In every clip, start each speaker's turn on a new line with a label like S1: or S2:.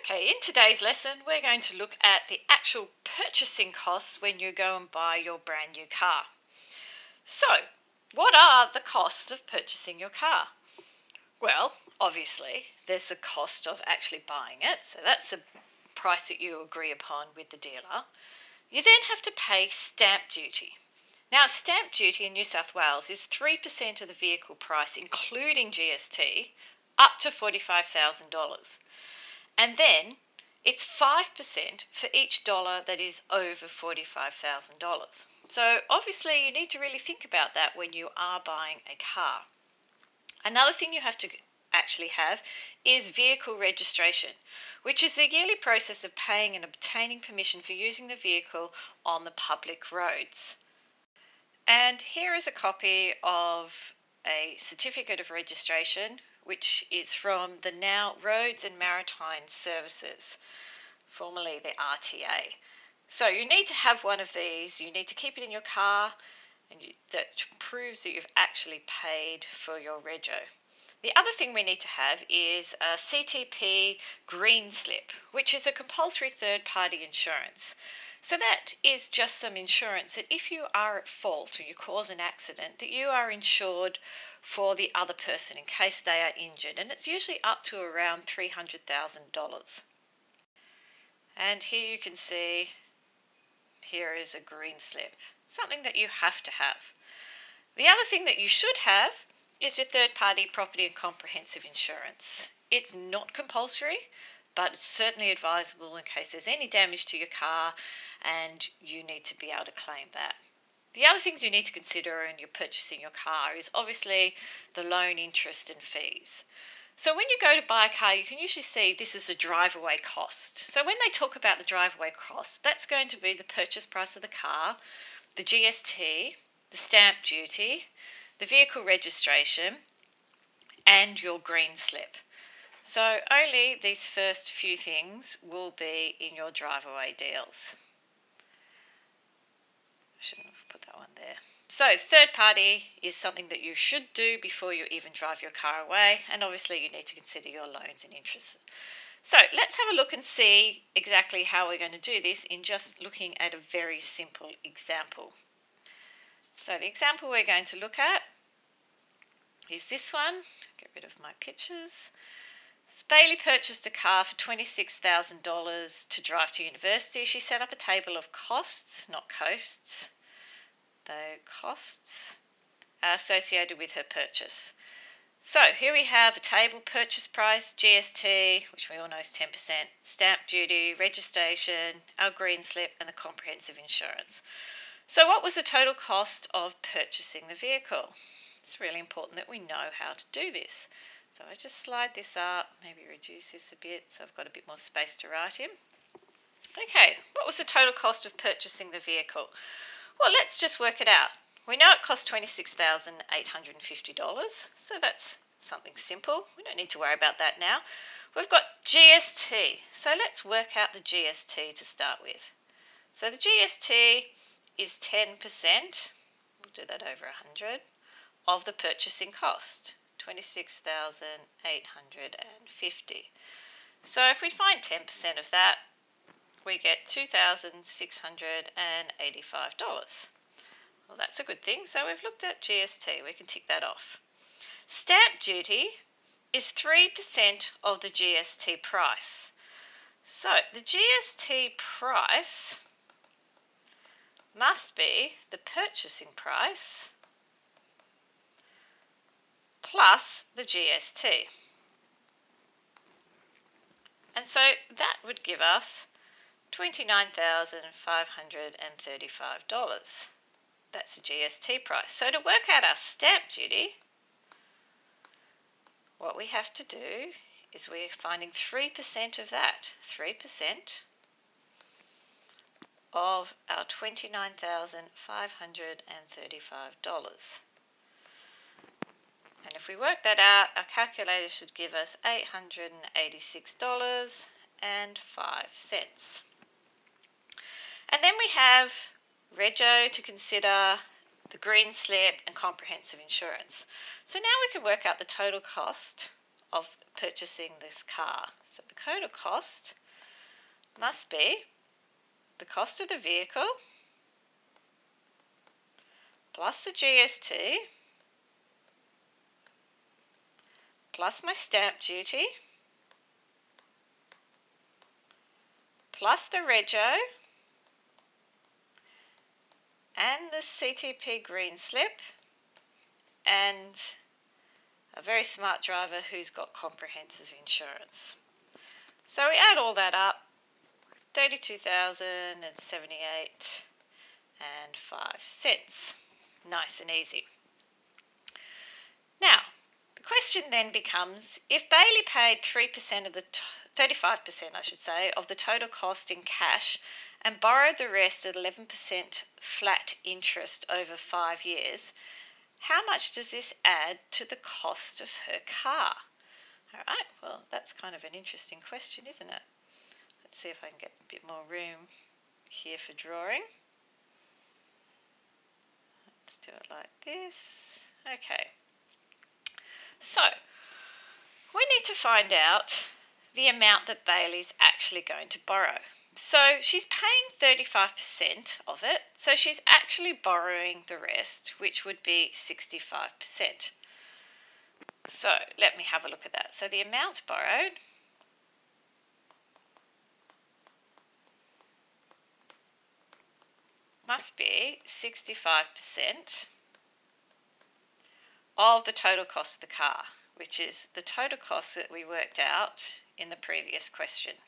S1: Okay, in today's lesson we're going to look at the actual purchasing costs when you go and buy your brand new car. So, what are the costs of purchasing your car? Well, obviously there's the cost of actually buying it, so that's the price that you agree upon with the dealer. You then have to pay stamp duty. Now, stamp duty in New South Wales is 3% of the vehicle price, including GST, up to $45,000. And then it's 5% for each dollar that is over $45,000. So obviously you need to really think about that when you are buying a car. Another thing you have to actually have is vehicle registration, which is the yearly process of paying and obtaining permission for using the vehicle on the public roads. And here is a copy of a certificate of registration, which is from the now Roads and Maritime Services, formerly the RTA. So you need to have one of these. You need to keep it in your car, and that proves that you've actually paid for your rego. The other thing we need to have is a CTP green slip, which is a compulsory third-party insurance. So that is just some insurance that if you are at fault or you cause an accident, that you are insured for the other person in case they are injured, and it's usually up to around $300,000. And here you can see, here is a green slip, something that you have to have. The other thing that you should have is your third-party property and comprehensive insurance. It's not compulsory, but it's certainly advisable in case there's any damage to your car and you need to be able to claim that. The other things you need to consider when you're purchasing your car is obviously the loan interest and fees. So when you go to buy a car, you can usually see this is a drive-away cost. So when they talk about the drive-away cost, that's going to be the purchase price of the car, the GST, the stamp duty, the vehicle registration, and your green slip. So only these first few things will be in your drive-away deals. I shouldn't have put that one there. So third party is something that you should do before you even drive your car away, and obviously you need to consider your loans and interests. So let's have a look and see exactly how we're going to do this in just looking at a very simple example. So the example we're going to look at is this one. Get rid of my pictures. Bailey purchased a car for $26,000 to drive to university. She set up a table of costs, not coasts, though costs are associated with her purchase. So here we have a table: purchase price, GST, which we all know is 10%, stamp duty, registration, our green slip, and the comprehensive insurance. So what was the total cost of purchasing the vehicle? It's really important that we know how to do this. So I just slide this up, maybe reduce this a bit so I've got a bit more space to write in. Okay, what was the total cost of purchasing the vehicle? Well, let's just work it out. We know it cost $26,850, so that's something simple. We don't need to worry about that now. We've got GST, so let's work out the GST to start with. So the GST is 10%, we'll do that over 100, of the purchasing cost. $26,850. So if we find 10% of that, we get $2,685. Well, that's a good thing. So we've looked at GST. We can tick that off. Stamp duty is 3% of the GST price. So the GST price must be the purchasing price plus the GST. And so that would give us $29,535. That's the GST price. So to work out our stamp duty, what we have to do is we're finding 3% of that. 3% of our $29,535. And if we work that out, our calculator should give us $886.05. And then we have rego to consider, the green slip, and comprehensive insurance. So now we can work out the total cost of purchasing this car. So the total cost must be the cost of the vehicle plus the GST plus my stamp duty plus the rego and the CTP green slip and a very smart driver who's got comprehensive insurance. So we add all that up, 32,078.05. Nice and easy. Now, the question then becomes, if Bailey paid 3% of the 35%, I should say, of the total cost in cash and borrowed the rest at 11% flat interest over 5 years, how much does this add to the cost of her car? All right, well, that's kind of an interesting question, isn't it? Let's see if I can get a bit more room here for drawing. Let's do it like this. Okay. So, we need to find out the amount that Bailey's actually going to borrow. So she's paying 35% of it, so she's actually borrowing the rest, which would be 65%. So let me have a look at that. So the amount borrowed must be 65% of the total cost of the car, which is the total cost that we worked out in the previous question.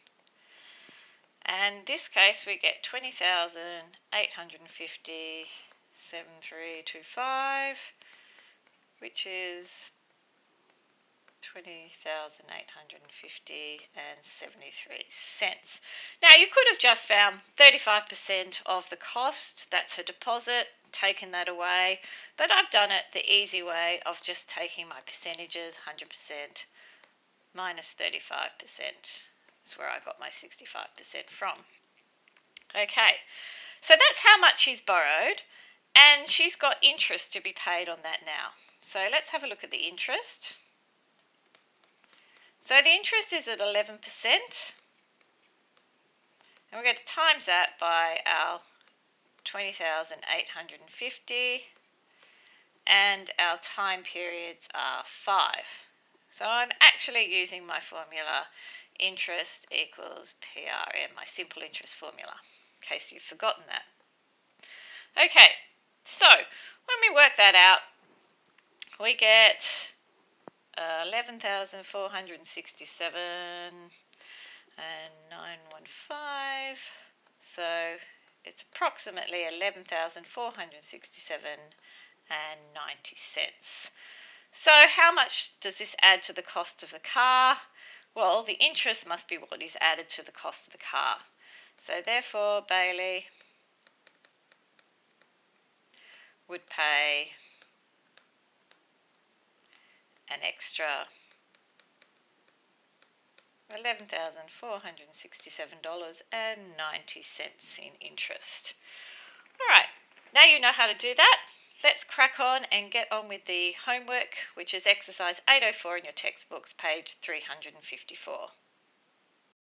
S1: And in this case, we get 20,850.7325, which is 20,850.73. Now, you could have just found 35% of the cost, that's her deposit, taken that away, but I've done it the easy way of just taking my percentages, 100% minus 35%. That's where I got my 65% from. Okay, so that's how much she's borrowed, and she's got interest to be paid on that now. So let's have a look at the interest. So the interest is at 11%, and we're going to times that by our 20,850, and our time periods are 5. So I'm actually using my formula interest equals PRM, my simple interest formula, in case you've forgotten that. Okay, so when we work that out, we get 11,467 and 915, so it's approximately 11,467 and 90 cents. So how much does this add to the cost of the car? Well, the interest must be what is added to the cost of the car. So therefore, Bailey would pay an extra $11,467.90 in interest. All right, now you know how to do that. Let's crack on and get on with the homework, which is exercise 804 in your textbooks, page 354.